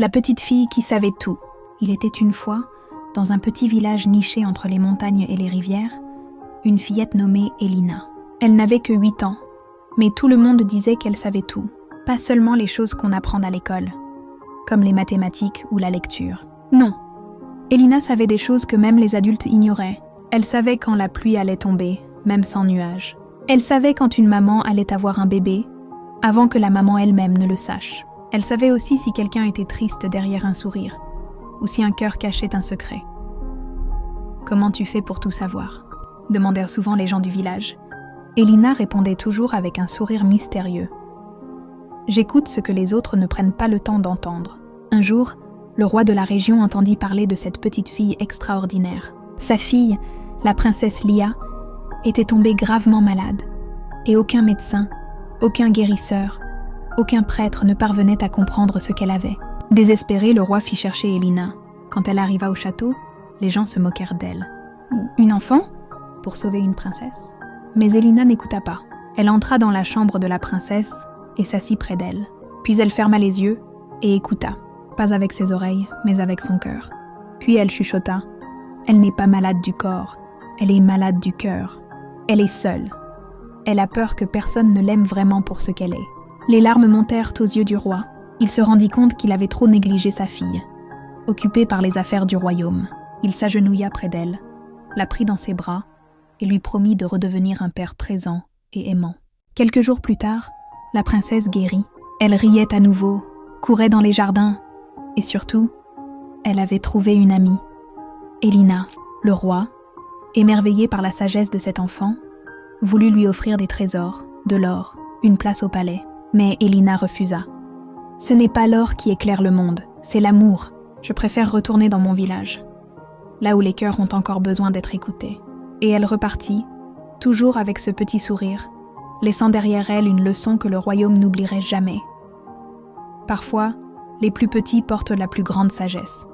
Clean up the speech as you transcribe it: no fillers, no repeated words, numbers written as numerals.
la petite fille qui savait tout. Il était une fois, dans un petit village niché entre les montagnes et les rivières, une fillette nommée Elina. Elle n'avait que 8 ans, mais tout le monde disait qu'elle savait tout, pas seulement les choses qu'on apprend à l'école, comme les mathématiques ou la lecture. Non, Elina savait des choses que même les adultes ignoraient. Elle savait quand la pluie allait tomber, même sans nuages. Elle savait quand une maman allait avoir un bébé, avant que la maman elle-même ne le sache. Elle savait aussi si quelqu'un était triste derrière un sourire, ou si un cœur cachait un secret. « Comment tu fais pour tout savoir ?» demandèrent souvent les gens du village. Elina répondait toujours avec un sourire mystérieux. « J'écoute ce que les autres ne prennent pas le temps d'entendre. » Un jour, le roi de la région entendit parler de cette petite fille extraordinaire. Sa fille, la princesse Lia, était tombée gravement malade, et aucun médecin, aucun guérisseur, aucun prêtre ne parvenait à comprendre ce qu'elle avait. Désespéré, le roi fit chercher Elina. Quand elle arriva au château, les gens se moquèrent d'elle. « Une enfant ? Pour sauver une princesse ?» Mais Elina n'écouta pas. Elle entra dans la chambre de la princesse et s'assit près d'elle. Puis elle ferma les yeux et écouta, pas avec ses oreilles, mais avec son cœur. Puis elle chuchota. « Elle n'est pas malade du corps, elle est malade du cœur. Elle est seule. Elle a peur que personne ne l'aime vraiment pour ce qu'elle est. » Les larmes montèrent aux yeux du roi. Il se rendit compte qu'il avait trop négligé sa fille. Occupé par les affaires du royaume, il s'agenouilla près d'elle, la prit dans ses bras et lui promit de redevenir un père présent et aimant. Quelques jours plus tard, la princesse guérit. Elle riait à nouveau, courait dans les jardins et surtout, elle avait trouvé une amie. Elina, le roi, émerveillé par la sagesse de cet enfant, voulut lui offrir des trésors, de l'or, une place au palais. Mais Elina refusa. « Ce n'est pas l'or qui éclaire le monde, c'est l'amour. Je préfère retourner dans mon village, là où les cœurs ont encore besoin d'être écoutés. » Et elle repartit, toujours avec ce petit sourire, laissant derrière elle une leçon que le royaume n'oublierait jamais. Parfois, les plus petits portent la plus grande sagesse.